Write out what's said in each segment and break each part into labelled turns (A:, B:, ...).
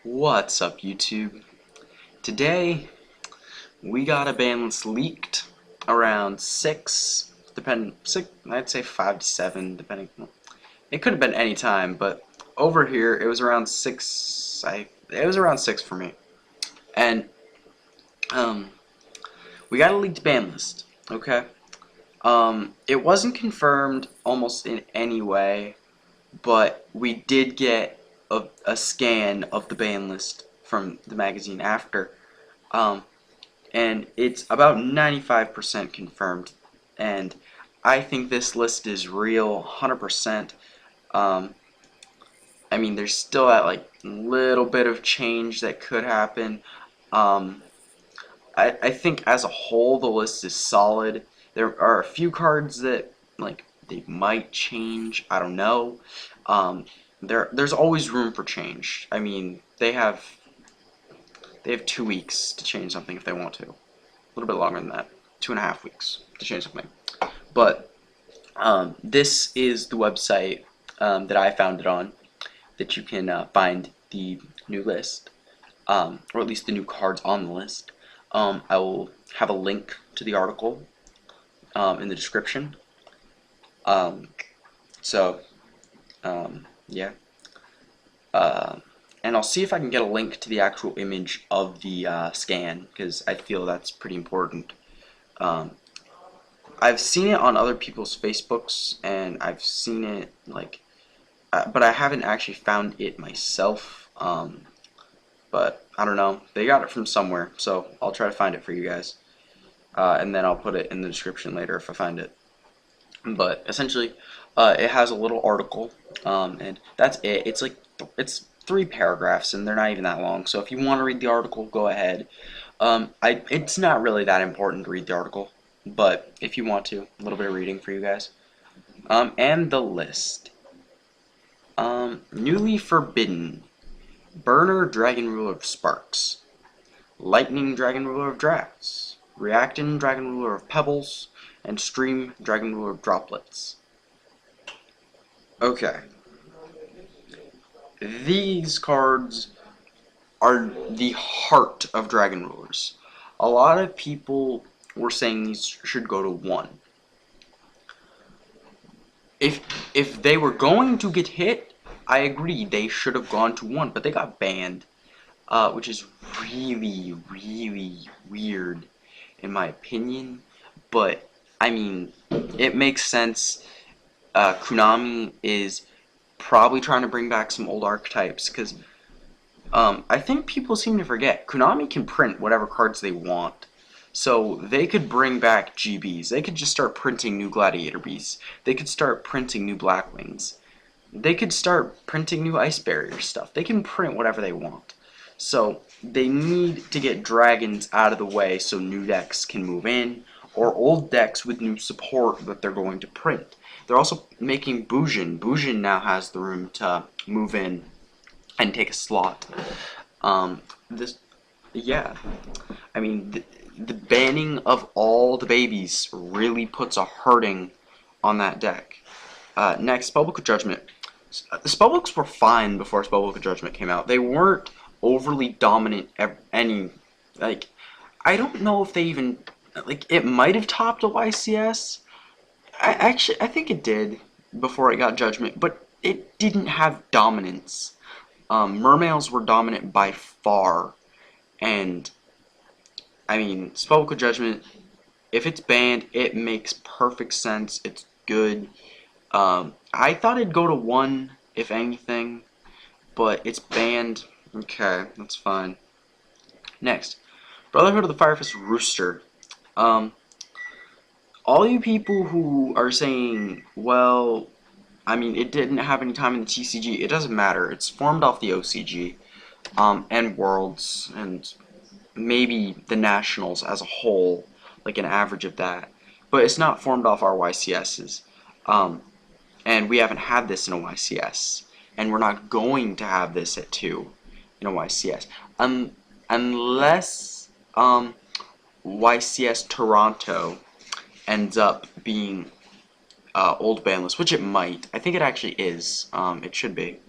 A: What's up, YouTube? Today we got a ban list leaked around I'd say 5 to 7, depending. It could have been any time, but over here it was around 6. It was around 6 for me, and um, we got a leaked ban list. Okay, it wasn't confirmed almost in any way, but we did get a scan of the ban list from the magazine after. Um, and it's about 95% confirmed. And I think this list is real, 100%. Um, I mean, there's still that like little bit of change that could happen. Um, I think as a whole the list is solid. There are a few cards that like they might change. I don't know. Um, there's always room for change. I mean, they have 2 weeks to change something if they want to. A little bit longer than that, 2.5 weeks to change something. But this is the website that I found it on, that you can find the new list, or at least the new cards on the list. I will have a link to the article in the description. Um, so, yeah. And I'll see if I can get a link to the actual image of the scan, because I feel that's pretty important. Um, I've seen it on other people's Facebooks, and I've seen it but I haven't actually found it myself. But I don't know. They got it from somewhere, so I'll try to find it for you guys, and then I'll put it in the description later if I find it. But essentially, it has a little article, and that's it. It's 3 paragraphs, and they're not even that long. So if you want to read the article, go ahead. It's not really that important to read the article, but if you want to, a little bit of reading for you guys. And the list. Newly forbidden. Burner Dragon Ruler of Sparks. Lightning Dragon Ruler of Drafts. Reactin Dragon Ruler of Pebbles. And Stream Dragon Ruler of Droplets. Okay. These cards are the heart of Dragon Rulers. A lot of people were saying these should go to 1. If they were going to get hit, I agree they should have gone to 1, but they got banned, which is really, really weird in my opinion. But I mean, it makes sense. Konami is probably trying to bring back some old archetypes, because I think people seem to forget Konami can print whatever cards they want. So they could bring back GBs. They could just start printing new Gladiator Beasts. They could start printing new Blackwings. They could start printing new Ice Barrier stuff. They can print whatever they want. So they need to get dragons out of the way so new decks can move in, or old decks with new support that they're going to print. They're also making Bujin. Bujin now has the room to move in and take a slot. Yeah. I mean, the banning of all the babies really puts a hurting on that deck. Next, Spellbook of Judgment. The spellbooks were fine before Spellbook of Judgment came out. They weren't overly dominant like, I don't know if they even, like, it might have topped a YCS. I think it did before it got Judgment, but it didn't have dominance. Mermails were dominant by far, and I mean, Spellbook of Judgment, if it's banned, it makes perfect sense. It's good. I thought it'd go to 1, if anything, but it's banned. Okay, that's fine. Next, Brotherhood of the Firefist Rooster. All you people who are saying, well, I mean, it didn't have any time in the TCG, it doesn't matter. It's formed off the OCG, and Worlds, and maybe the Nationals as a whole, like an average of that. But it's not formed off our YCSs. And we haven't had this in a YCS. And we're not going to have this at 2 in a YCS. Unless YCS Toronto ends up being old banlist, which it might. I think it actually is. It should be.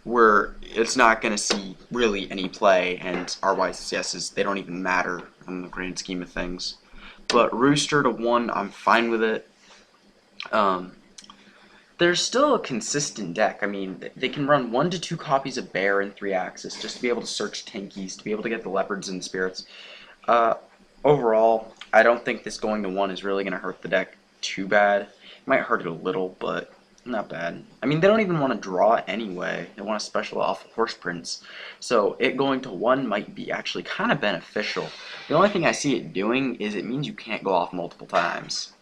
A: where it's not going to see really any play, and RYCSs, they don't even matter in the grand scheme of things. But Rooster to 1, I'm fine with it. There's still a consistent deck. I mean, they can run 1 to 2 copies of Bear and 3 Axis just to be able to search Tankies, to be able to get the Leopards and Spirits. Overall, I don't think this going to 1 is really going to hurt the deck too bad. It might hurt it a little, but not bad. I mean, they don't even want to draw it anyway. They want to special off Horse Prince. So it going to 1 might be actually kind of beneficial. The only thing I see it doing is it means you can't go off multiple times.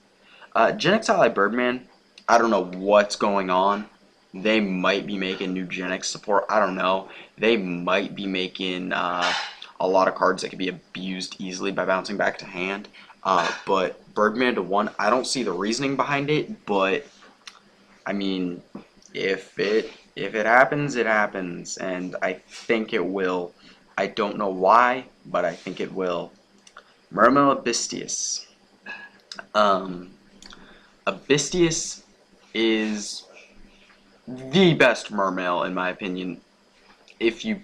A: Gen X Ally Birdman, I don't know what's going on. They might be making new Gen X support. I don't know. They might be making a lot of cards that can be abused easily by bouncing back to hand. But Birdman to 1, I don't see the reasoning behind it, but I mean, if it happens, it happens, and I think it will. I don't know why, but I think it will. Mermail Abistius. Abistius is the best Mermail in my opinion. If you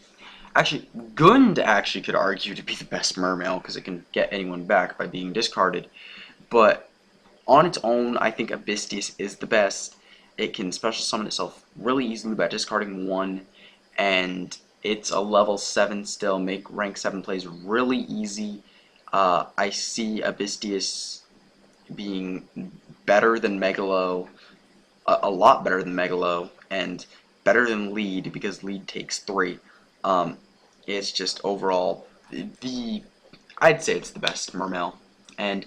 A: actually, Gund actually could argue to be the best Mermail because it can get anyone back by being discarded, but on its own, I think Abistius is the best. It can special summon itself really easily by discarding 1, and it's a level 7 still, make rank 7 plays really easy. I see Abistius being better than Megalo, a lot better than Megalo, and better than Lead, because Lead takes 3. It's just overall, I'd say it's the best Mermail. And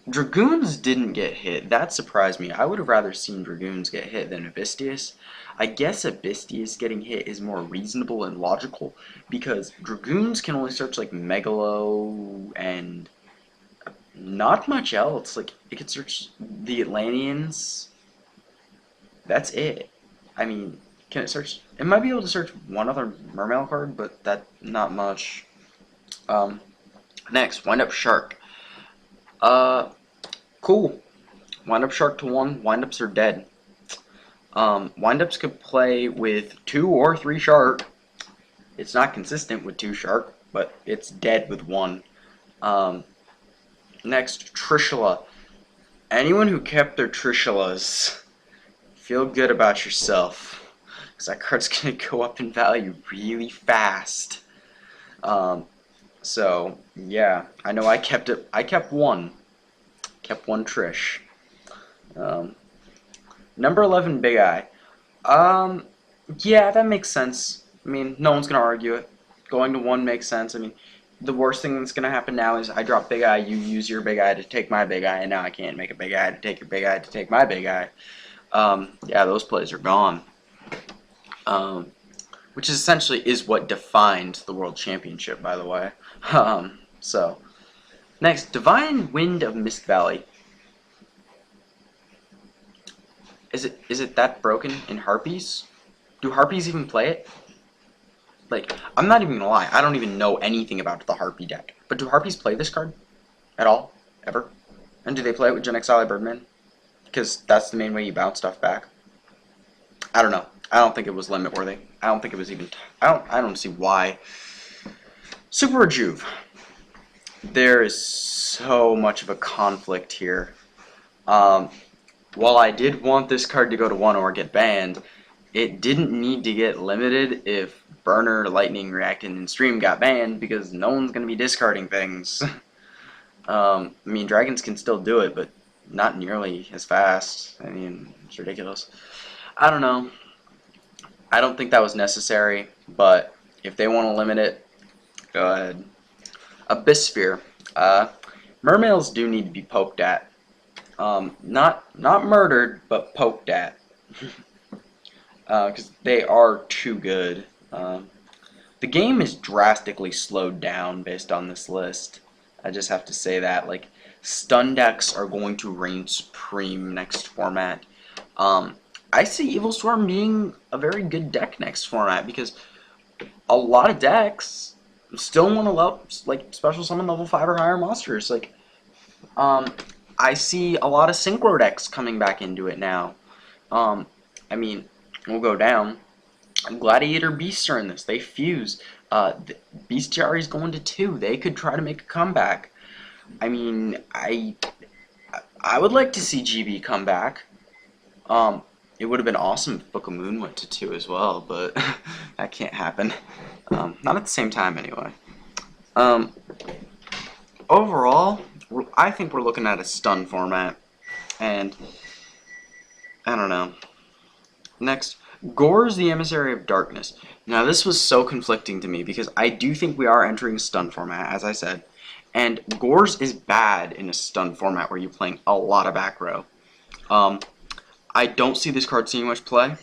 A: Dragoons didn't get hit. That surprised me. I would have rather seen Dragoons get hit than Abistius. I guess Abistius getting hit is more reasonable and logical because Dragoons can only search like Megalo and not much else. Like, it can search the Atlanteans. That's it. I mean, can it search? It might be able to search one other Mermail card, but that not much. Next, Wind Up Shark. Cool. Wind Up Shark to 1. Wind-ups are dead. Wind-ups could play with 2 or 3 Shark. It's not consistent with 2 Shark, but it's dead with 1. Next, Trishula. Anyone who kept their Trishulas, feel good about yourself, because that card's going to go up in value really fast. So, yeah, I know I kept it. I kept 1. Kept 1 Trish. Number 11, Big Eye. Yeah, that makes sense. I mean, no one's going to argue it. Going to 1 makes sense. I mean, the worst thing that's going to happen now is I drop Big Eye, you use your Big Eye to take my Big Eye, and now I can't make a Big Eye to take your Big Eye to take my Big Eye. Yeah, those plays are gone. Which essentially is what defined the World Championship, by the way. So, next, Divine Wind of Mist Valley. Is it that broken in Harpies? Do Harpies even play it? Like, I'm not even gonna lie, I don't even know anything about the Harpy deck. But do Harpies play this card? At all? Ever? And do they play it with Gen X Ally Birdman? Because that's the main way you bounce stuff back. I don't know. I don't think it was limit worthy. I don't think it was even. I don't see why. Super Rejuve. There is so much of a conflict here. While I did want this card to go to 1 or get banned, it didn't need to get limited if Burner, Lightning, Reactant, and Stream got banned because no one's going to be discarding things. I mean, Dragons can still do it, but not nearly as fast. I mean, it's ridiculous. I don't know. I don't think that was necessary, but if they want to limit it, go ahead. Abyss Sphere. Mermails do need to be poked at. Not murdered, but poked at. Because they are too good. The game is drastically slowed down based on this list. I just have to say that. Like, stun decks are going to reign supreme next format. I see Evil Storm being a very good deck next format because a lot of decks still want to like special summon level 5 or higher monsters. Like, I see a lot of synchro decks coming back into it now. I mean, we'll go down. Gladiator Beasts are in this. They fuse. Bestiary is going to 2. They could try to make a comeback. I mean, I would like to see GB come back. It would have been awesome if Book of Moon went to 2 as well, but that can't happen. Not at the same time, anyway. Overall, I think we're looking at a stun format, and I don't know. Next, Gore's the Emissary of Darkness. Now, this was so conflicting to me because I do think we are entering stun format, as I said, and Gore's is bad in a stun format where you're playing a lot of back row. I don't see this card seeing much play.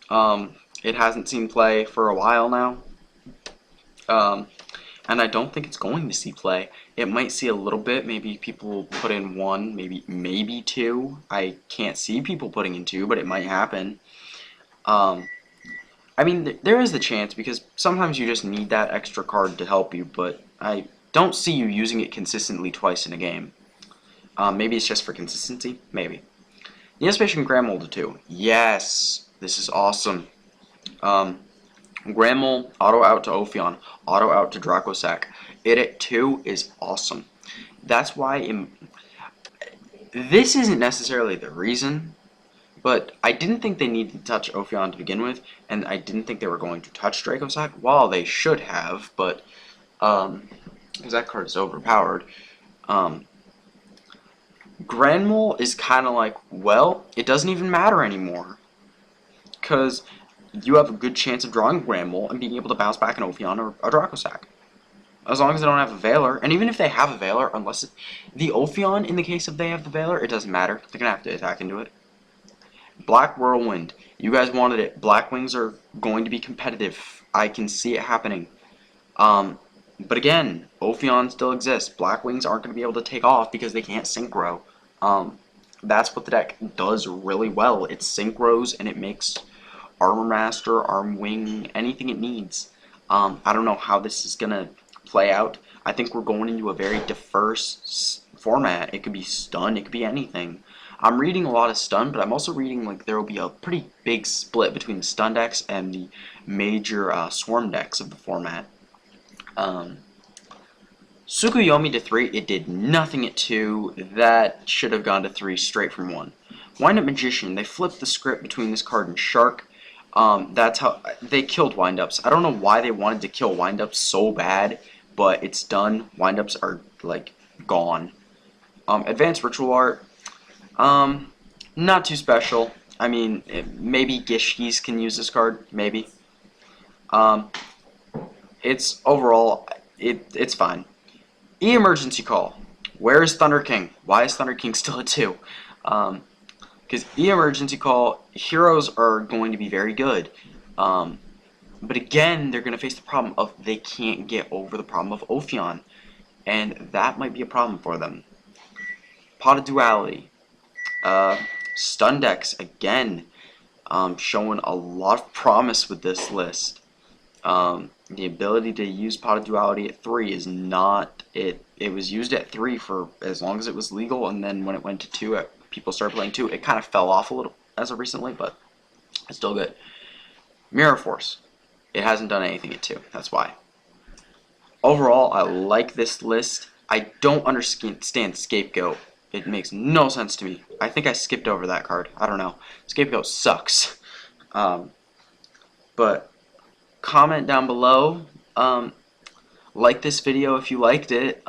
A: It hasn't seen play for a while now. And I don't think it's going to see play. It might see a little bit. Maybe people will put in 1, maybe 2. I can't see people putting in 2, but it might happen. I mean, there is the chance because sometimes you just need that extra card to help you, but I don't see you using it consistently twice in a game. Maybe it's just for consistency. Maybe. The Anticipation Grand Mold to 2. Yes, this is awesome. Grand Mole, auto out to Ophion, auto out to Dracossack. It at 2 is awesome. That's why this isn't necessarily the reason, but I didn't think they needed to touch Ophion to begin with, and I didn't think they were going to touch Dracossack. While they should have, but because that card is overpowered. Grand Mole is kind of like, well, it doesn't even matter anymore, because you have a good chance of drawing Grand Mole and being able to bounce back an Ophion or a Dracossack. As long as they don't have a Veiler, and even if they have a Veiler, the Ophion, in the case of they have the Veiler, it doesn't matter. They're going to have to attack into it. Black Whirlwind. You guys wanted it. Black Wings are going to be competitive. I can see it happening. But again, Ophion still exists. Black Wings aren't going to be able to take off because they can't synchro. That's what the deck does really well. It synchros and it makes Armor Master, Arm Wing, anything it needs. I don't know how this is going to play out. I think we're going into a very diverse format. It could be stun, it could be anything. I'm reading a lot of stun, but I'm also reading like there will be a pretty big split between the stun decks and the major swarm decks of the format. Tsukuyomi to 3, it did nothing at 2. That should have gone to 3 straight from 1. Wind Up Magician, they flipped the script between this card and Shark. That's how they killed windups. I don't know why they wanted to kill windups so bad, but it's done. Windups are like gone. Advanced Ritual Art, not too special. I mean, maybe Gishkis can use this card, maybe. It's overall, it's fine. Emergency Call. Where is Thunder King? Why is Thunder King still at 2? Because Emergency Call, heroes are going to be very good. But again, they're going to face the problem of they can't get over the problem of Ophion. And that might be a problem for them. Pot of Duality. Stun decks, again, showing a lot of promise with this list. The ability to use Pot of Duality at 3 is not it. It was used at 3 for as long as it was legal, and then when it went to 2, people started playing 2. It kind of fell off a little as of recently, but it's still good. Mirror Force. It hasn't done anything at 2. That's why. Overall, I like this list. I don't understand Scapegoat. It makes no sense to me. I think I skipped over that card. I don't know. Scapegoat sucks. But comment down below. Like this video if you liked it.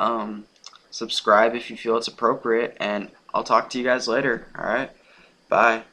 A: Subscribe if you feel it's appropriate. And I'll talk to you guys later. Alright? Bye.